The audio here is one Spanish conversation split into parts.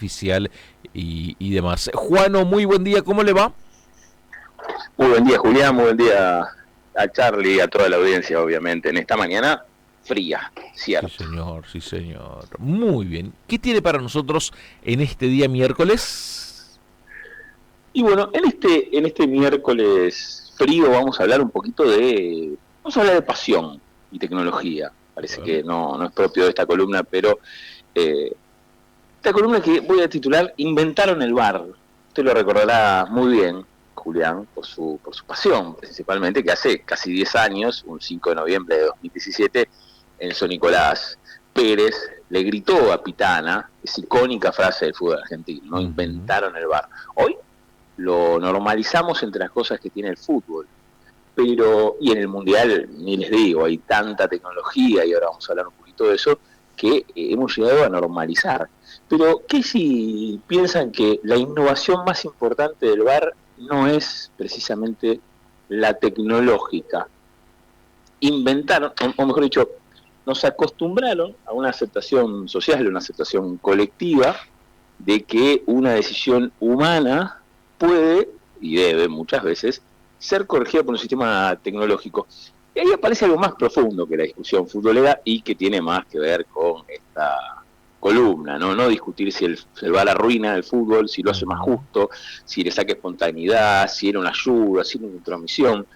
artificial y demás. Juano, muy buen día, ¿cómo le va? Muy buen día, Julián, muy buen día a Charlie y a toda la audiencia, obviamente, en esta mañana fría, Sí, cierto. señor, sí, señor. Muy bien. ¿Qué tiene para nosotros en este día miércoles? Y bueno, en este miércoles frío vamos a hablar un poquito vamos a hablar de pasión y tecnología. A Parece ver. que no es propio de esta columna, pero esta columna que voy a titular Inventaron el bar. Usted lo recordará muy bien, Julián, por su pasión, principalmente, que hace casi 10 años, un 5 de noviembre de 2017, Enzo Nicolás Pérez le gritó a Pitana esa icónica frase del fútbol argentino, ¿no? Ujú. Inventaron el bar. Hoy lo normalizamos entre las cosas que tiene el fútbol, y en el Mundial, ni les digo, hay tanta tecnología, y ahora vamos a hablar un poquito de eso, que hemos llegado a normalizar. Pero, ¿qué si piensan que la innovación más importante del VAR no es precisamente la tecnológica? Inventaron, o mejor dicho, nos acostumbraron a una aceptación social, una aceptación colectiva, de que una decisión humana puede y debe muchas veces ser corregida por un sistema tecnológico. Y ahí aparece algo más profundo que la discusión futbolera y que tiene más que ver con esta columna, no discutir si el VAR arruina el fútbol, si lo hace más Ujú. justo, si le saca espontaneidad, si era una ayuda, si era una intromisión.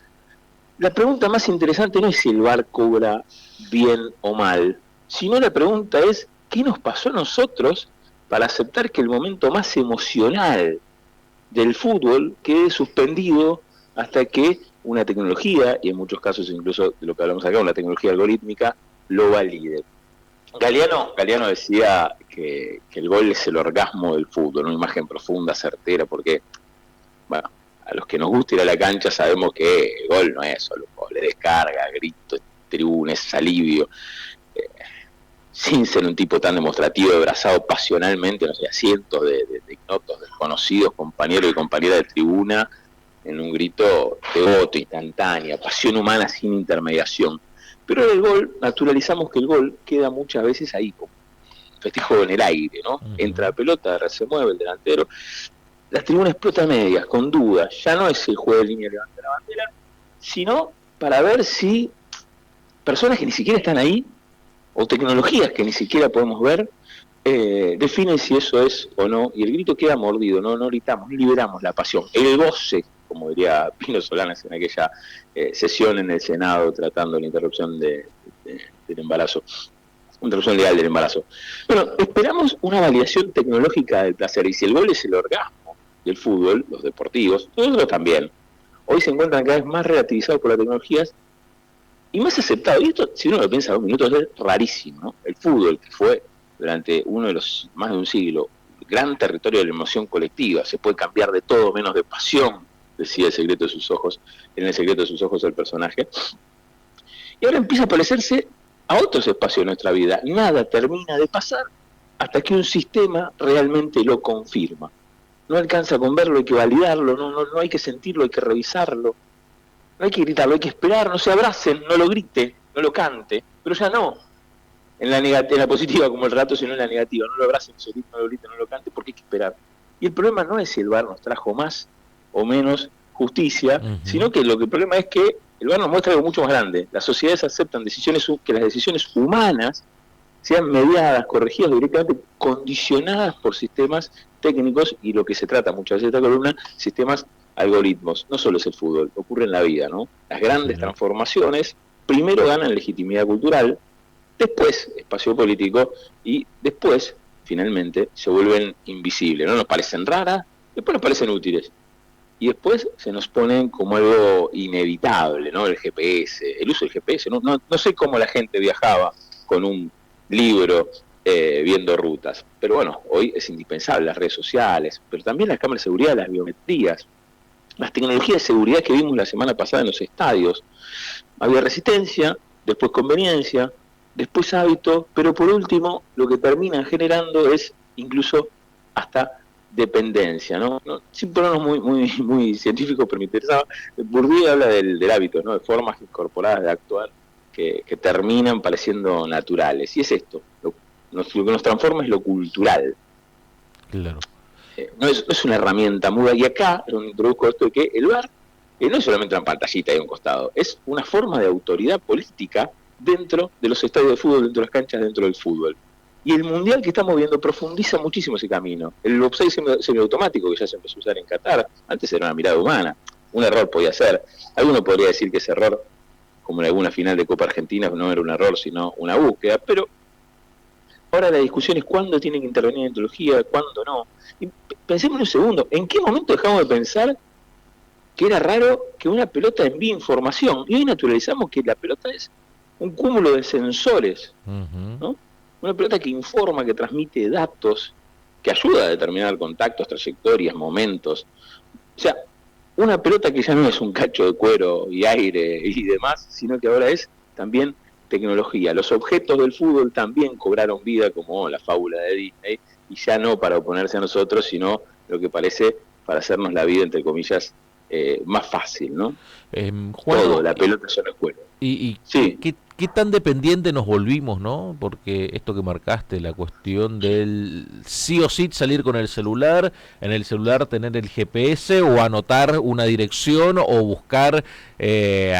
La pregunta más interesante no es si el VAR cobra bien o mal, sino la pregunta es ¿qué nos pasó a nosotros para aceptar que el momento más emocional del fútbol quede suspendido hasta que una tecnología, y en muchos casos incluso de lo que hablamos acá, una tecnología algorítmica, lo valide? Galeano decía que el gol es el orgasmo del fútbol, una imagen profunda, certera, porque, bueno, a los que nos gusta ir a la cancha sabemos que el gol no es solo gol, es descarga, grito, tribuna, es alivio. Eh, Sin ser un tipo tan demostrativo, abrazado pasionalmente, no sé, a cientos de ignotos, desconocidos, compañeros y compañeras de tribuna, en un grito devoto, instantánea, pasión humana sin intermediación. Pero el gol, naturalizamos que el gol queda muchas veces ahí, como un festejo en el aire, ¿no? Entra Ujú. la pelota, se mueve el delantero, las tribunas explotan medias, con dudas, ya no es el juego de línea levanta la bandera, sino para ver si personas que ni siquiera están ahí, o tecnologías que ni siquiera podemos ver, definen si eso es o no, y el grito queda mordido, no gritamos, no liberamos la pasión, el goce, como diría Pino Solanas en aquella sesión en el Senado tratando la interrupción del embarazo, interrupción legal del embarazo. Bueno, esperamos una validación tecnológica del placer, y si el gol es el orgasmo del fútbol, los deportivos, nosotros también. Hoy se encuentran cada vez más relativizados por las tecnologías y más aceptado. Y esto, si uno lo piensa 2 minutos, es rarísimo, ¿no? El fútbol, que fue durante uno de los más de un siglo, gran territorio de la emoción colectiva, se puede cambiar de todo menos de pasión, decía el secreto de sus ojos, en el secreto de sus ojos el personaje. Y ahora empieza a parecerse a otros espacios de nuestra vida. Nada termina de pasar hasta que un sistema realmente lo confirma. No alcanza con verlo, hay que validarlo, no hay que sentirlo, hay que revisarlo, no hay que gritarlo, hay que esperar, no se abracen, no lo grite, no lo cante, pero ya no en la positiva como el relato, sino en la negativa, no lo abracen, no lo grite, no lo cante, porque hay que esperar. Y el problema no es si el VAR nos trajo más o menos justicia, sino Ujú. que el problema es que el VAR nos muestra algo mucho más grande. Las sociedades aceptan que las decisiones humanas sean mediadas, corregidas, directamente condicionadas por sistemas técnicos, y lo que se trata muchas veces de esta columna, sistemas algoritmos. No solo es el fútbol, ocurre en la vida, ¿no? Las Sí, grandes señor. transformaciones primero ganan legitimidad cultural, después espacio político, y después, finalmente, se vuelven invisibles. No nos parecen raras, después nos parecen útiles. Y después se nos ponen como algo inevitable, ¿no? El GPS, el uso del GPS. No sé cómo la gente viajaba con un libro viendo rutas, pero bueno, hoy es indispensable las redes sociales, pero también las cámaras de seguridad, las biometrías, las tecnologías de seguridad que vimos la semana pasada en los estadios. Había resistencia, después conveniencia, después hábito, pero por último lo que terminan generando es incluso hasta dependencia, ¿no? Sin ponernos muy científicos, pero me interesaba. Bourdieu habla del hábito, ¿no? De formas incorporadas de actuar que terminan pareciendo naturales. Y es esto, lo que nos transforma es lo cultural. Claro. No es una herramienta muda. Y acá es donde introduzco esto de que el VAR no es solamente una pantallita ahí a un costado, es una forma de autoridad política dentro de los estadios de fútbol, dentro de las canchas, dentro del fútbol. Y el Mundial que estamos viendo profundiza muchísimo ese camino. El offside semiautomático que ya se empezó a usar en Qatar, antes era una mirada humana, un error podía ser. Alguno podría decir que ese error, como en alguna final de Copa Argentina, no era un error, sino una búsqueda, pero ahora la discusión es cuándo tiene que intervenir la tecnología, cuándo no. Y pensemos un segundo, ¿en qué momento dejamos de pensar que era raro que una pelota envíe información? Y hoy naturalizamos que la pelota es un cúmulo de sensores, ¿no? Una pelota que informa, que transmite datos, que ayuda a determinar contactos, trayectorias, momentos. O sea, una pelota que ya no es un cacho de cuero y aire y demás, sino que ahora es también tecnología. Los objetos del fútbol también cobraron vida, como la fábula de Disney, y ya no para oponerse a nosotros, sino lo que parece para hacernos la vida, entre comillas, más fácil, ¿no? Juan, Todo, la pelota ya no es cuero. ¿Y Sí. qué tan dependiente nos volvimos, no? Porque esto que marcaste, la cuestión del sí o sí salir con el celular, en el celular tener el GPS o anotar una dirección o buscar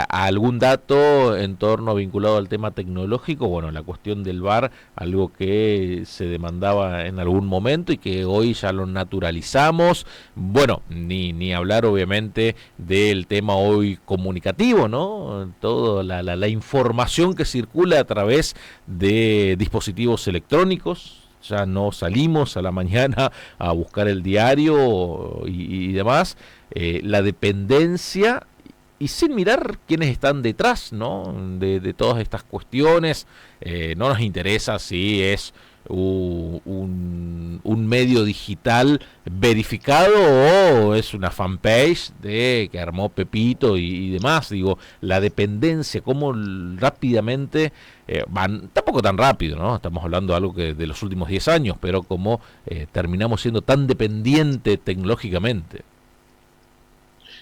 algún dato en torno vinculado al tema tecnológico, bueno, la cuestión del VAR, algo que se demandaba en algún momento y que hoy ya lo naturalizamos. Bueno, ni hablar obviamente del tema hoy comunicativo, ¿no? Todo la información que circula a través de dispositivos electrónicos. Ya no salimos a la mañana a buscar el diario y demás. La dependencia y sin mirar quiénes están detrás, ¿no? De todas estas cuestiones. No nos interesa si es un medio digital verificado o es una fanpage de que armó Pepito y demás. Digo, la dependencia, cómo rápidamente van, tampoco tan rápido, ¿no? Estamos hablando de algo que de los últimos 10 años, pero cómo terminamos siendo tan dependiente tecnológicamente.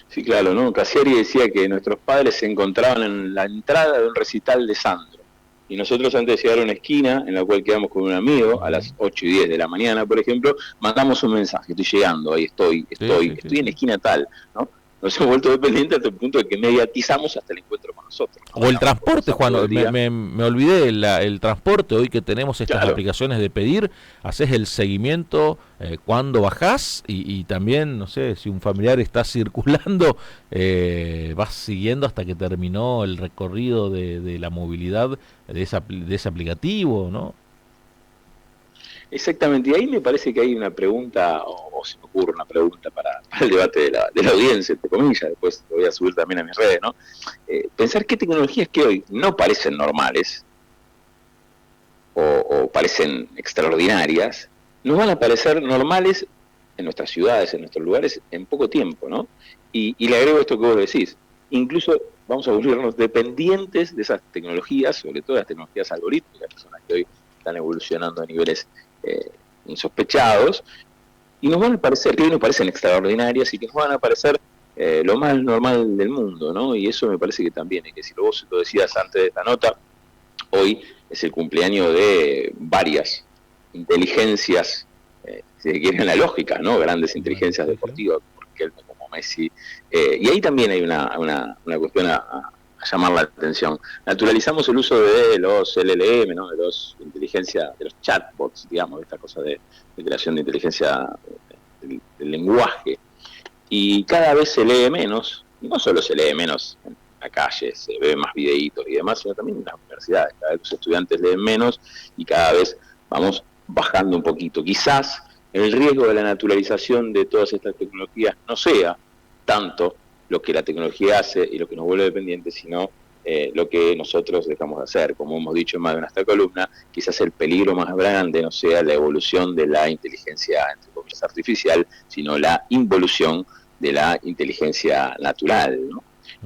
Sí, claro, ¿no? Cassiari decía que nuestros padres se encontraban en la entrada de un recital de Sandro. Y nosotros antes de llegar a una esquina en la cual quedamos con un amigo, a las 8:10 de la mañana, por ejemplo, mandamos un mensaje, estoy llegando, ahí estoy en la esquina tal, ¿no? Nos hemos vuelto dependientes hasta el punto de que mediatizamos hasta el encuentro con nosotros, ¿no? O el transporte, Juan, me olvidé, el transporte, hoy que tenemos estas Claro. aplicaciones de pedir, haces el seguimiento cuando bajás y también, no sé, si un familiar está circulando, vas siguiendo hasta que terminó el recorrido de la movilidad de ese aplicativo, ¿no? Exactamente, y ahí me parece que hay una pregunta, o se me ocurre una pregunta para el debate de la audiencia, entre comillas, después lo voy a subir también a mis redes, ¿no? Pensar qué tecnologías que hoy no parecen normales o parecen extraordinarias, nos van a parecer normales en nuestras ciudades, en nuestros lugares, en poco tiempo, ¿no? Y le agrego esto que vos decís, incluso vamos a volvernos dependientes de esas tecnologías, sobre todo las tecnologías algorítmicas, que son las que hoy están evolucionando a niveles insospechados, y nos van a parecer, que hoy nos parecen extraordinarias y que nos van a parecer lo más normal del mundo, ¿no? Y eso me parece que también, que si vos lo decías antes de esta nota, hoy es el cumpleaños de varias inteligencias, si se quiere, analógicas, ¿no? Grandes inteligencias deportivas, como Messi, y ahí también hay una cuestión a llamar la atención. Naturalizamos el uso de los LLM, ¿no? De los inteligencia, de los chatbots, digamos, esta cosa de creación de inteligencia del lenguaje, y cada vez se lee menos, y no solo se lee menos en la calle, se ve más videitos y demás, sino también en las universidades, cada vez los estudiantes leen menos y cada vez vamos bajando un poquito. Quizás el riesgo de la naturalización de todas estas tecnologías no sea tanto lo que la tecnología hace y lo que nos vuelve dependientes, sino lo que nosotros dejamos de hacer. Como hemos dicho en más de esta columna, quizás el peligro más grande no sea la evolución de la inteligencia, entre comillas, artificial, sino la involución de la inteligencia natural, ¿no?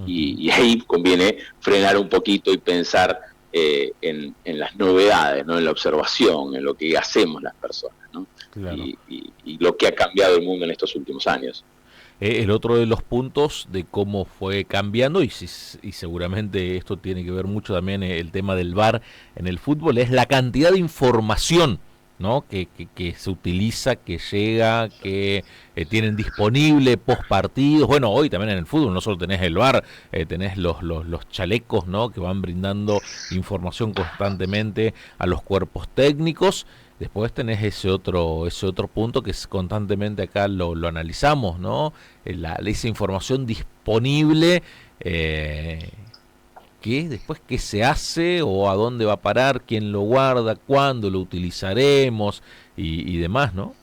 Y ahí conviene frenar un poquito y pensar en las novedades, ¿no? En la observación, en lo que hacemos las personas, ¿no? Claro. Y lo que ha cambiado el mundo en estos últimos años. El otro de los puntos de cómo fue cambiando, y seguramente esto tiene que ver mucho también el tema del VAR en el fútbol, es la cantidad de información, ¿no? Que se utiliza, que llega, que tienen disponible post partidos. Bueno, hoy también en el fútbol no solo tenés el VAR, tenés los chalecos, ¿no? Que van brindando información constantemente a los cuerpos técnicos. Después tenés ese otro punto que es constantemente acá lo analizamos, ¿no? Esa información disponible, que después qué se hace o a dónde va a parar, quién lo guarda, cuándo lo utilizaremos y demás, ¿no?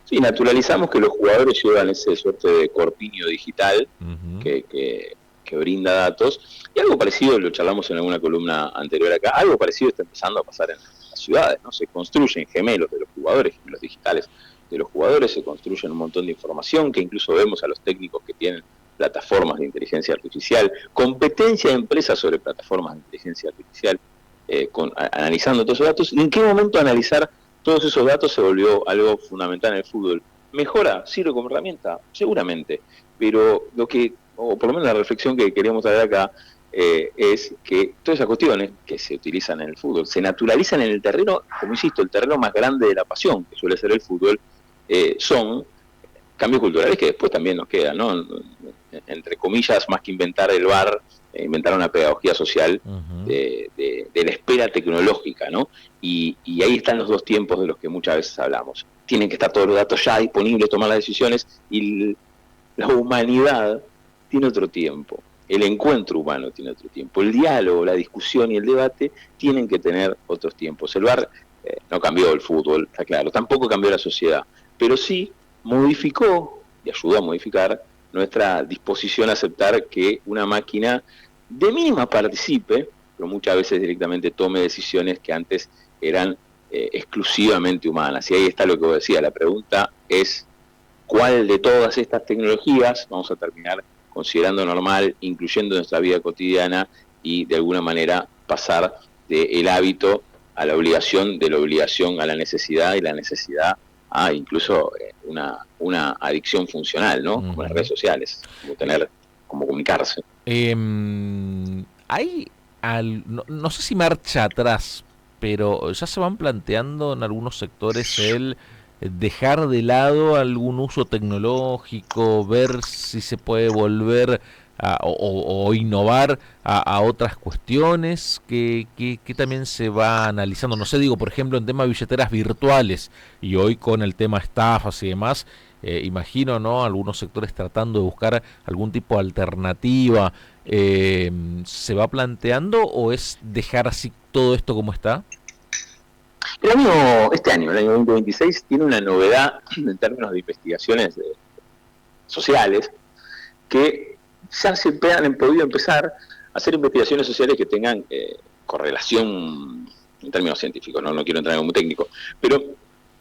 Sí, naturalizamos que los jugadores llevan ese suerte de corpiño digital Uh-huh. que brinda datos, y algo parecido, lo charlamos en alguna columna anterior acá, algo parecido está empezando a pasar en las ciudades, ¿no? Se construyen gemelos de los jugadores, gemelos digitales de los jugadores, se construyen un montón de información que incluso vemos a los técnicos que tienen plataformas de inteligencia artificial, competencia de empresas sobre plataformas de inteligencia artificial, analizando todos esos datos. ¿Y en qué momento analizar todos esos datos se volvió algo fundamental en el fútbol? ¿Mejora? ¿Sirve como herramienta? Seguramente, pero o por lo menos la reflexión que queríamos traer acá, es que todas esas cuestiones que se utilizan en el fútbol se naturalizan en el terreno, como insisto, el terreno más grande de la pasión, que suele ser el fútbol, son cambios culturales que después también nos quedan, ¿no? Entre comillas, más que inventar el VAR, inventar una pedagogía social Uh-huh. de la espera tecnológica, ¿no? Y ahí están los dos tiempos de los que muchas veces hablamos. Tienen que estar todos los datos ya disponibles, tomar las decisiones, y la humanidad tiene otro tiempo. El encuentro humano tiene otro tiempo. El diálogo, la discusión y el debate tienen que tener otros tiempos. El VAR no cambió el fútbol, está claro, tampoco cambió la sociedad, pero sí modificó y ayudó a modificar nuestra disposición a aceptar que una máquina de mínima participe, pero muchas veces directamente tome decisiones que antes eran exclusivamente humanas. Y ahí está lo que vos decías, la pregunta es cuál de todas estas tecnologías vamos a terminar considerando normal, incluyendo en nuestra vida cotidiana, y de alguna manera pasar del hábito a la obligación, de la obligación a la necesidad, y la necesidad a incluso una adicción funcional, ¿no? Como las redes Uh-huh. sociales, como comunicarse. Hay, no sé si marcha atrás, pero ya se van planteando en algunos sectores el dejar de lado algún uso tecnológico, ver si se puede volver o innovar a otras cuestiones que también se va analizando. No sé, digo, por ejemplo, en tema de billeteras virtuales y hoy con el tema estafas y demás, imagino, ¿no? Algunos sectores tratando de buscar algún tipo de alternativa. ¿Se va planteando o es dejar así todo esto como está? Este año, el año 2026, tiene una novedad en términos de investigaciones sociales, que ya se han podido empezar a hacer investigaciones sociales que tengan correlación en términos científicos, no quiero entrar en algo muy técnico, pero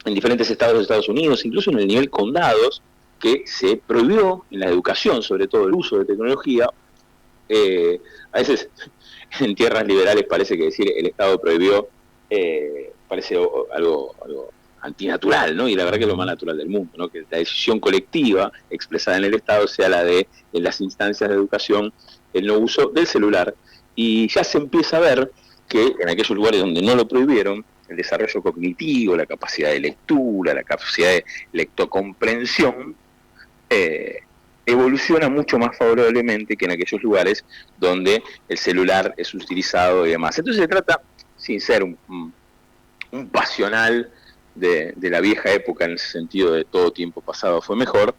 en diferentes estados de Estados Unidos, incluso en el nivel condados, que se prohibió en la educación, sobre todo el uso de tecnología. A veces en tierras liberales parece que decir el Estado prohibió parece algo antinatural, ¿no? Y la verdad que es lo más Uh-huh. natural del mundo, ¿no? Que la decisión colectiva expresada en el Estado sea la de, en las instancias de educación, el no uso del celular. Y ya se empieza a ver que en aquellos lugares donde no lo prohibieron, el desarrollo cognitivo, la capacidad de lectura, la capacidad de lectocomprensión, evoluciona mucho más favorablemente que en aquellos lugares donde el celular es utilizado y demás. Entonces se trata, sin ser un pasional de la vieja época, en ese sentido de todo tiempo pasado fue mejor,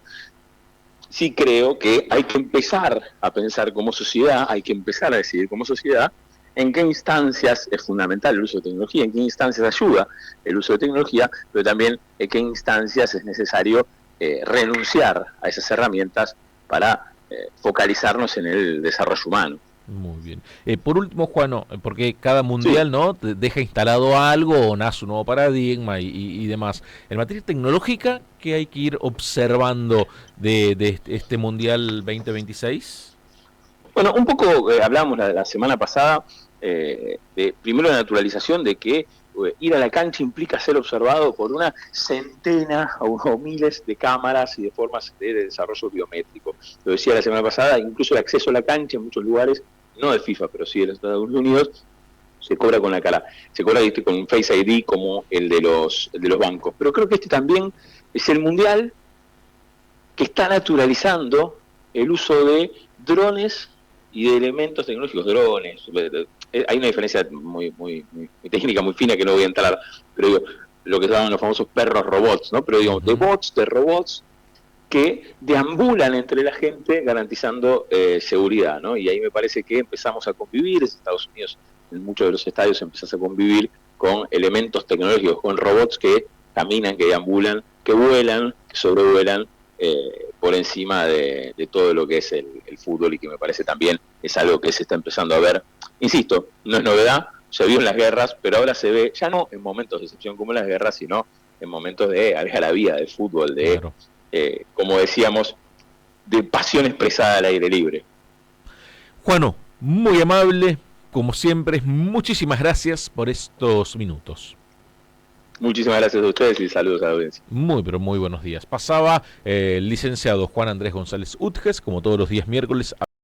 sí creo que hay que empezar a pensar como sociedad, hay que empezar a decidir como sociedad en qué instancias es fundamental el uso de tecnología, en qué instancias ayuda el uso de tecnología, pero también en qué instancias es necesario renunciar a esas herramientas para focalizarnos en el desarrollo humano. Muy bien. Por último, Juano, porque cada Sí, mundial, ¿no? Te deja instalado algo o nace un nuevo paradigma y demás. En materia tecnológica, ¿qué hay que ir observando de este mundial 2026? bueno, un poco hablamos la semana pasada de primero la naturalización de que ir a la cancha implica ser observado por una centena o miles de cámaras y de formas de desarrollo biométrico. Lo decía la semana pasada, incluso el acceso a la cancha en muchos lugares, no de FIFA, pero sí de los Estados Unidos, se cobra con la cara, se cobra con un Face ID como el de los bancos. Pero creo que este también es el mundial que está naturalizando el uso de drones y de elementos tecnológicos, drones. Hay una diferencia muy técnica, muy fina, que no voy a entrar, pero digo, lo que se llaman los famosos perros robots, ¿no? Pero digamos, de robots que deambulan entre la gente garantizando seguridad, ¿no? Y ahí me parece que empezamos a convivir, en Estados Unidos, en muchos de los estadios empezás a convivir con elementos tecnológicos, con robots que caminan, que deambulan, que vuelan, que sobrevuelan por encima de todo lo que es el fútbol, y que me parece también es algo que se está empezando a ver. Insisto, no es novedad, se vio en las guerras, pero ahora se ve ya no en momentos de excepción como las guerras, sino en momentos de algarabía, de fútbol, de, claro, como decíamos, de pasión expresada al aire libre. Juano, muy amable, como siempre, muchísimas gracias por estos minutos. Muchísimas gracias a ustedes y saludos a la audiencia. Muy, pero muy buenos días. Pasaba el licenciado Juan Andrés González Utges, como todos los días miércoles.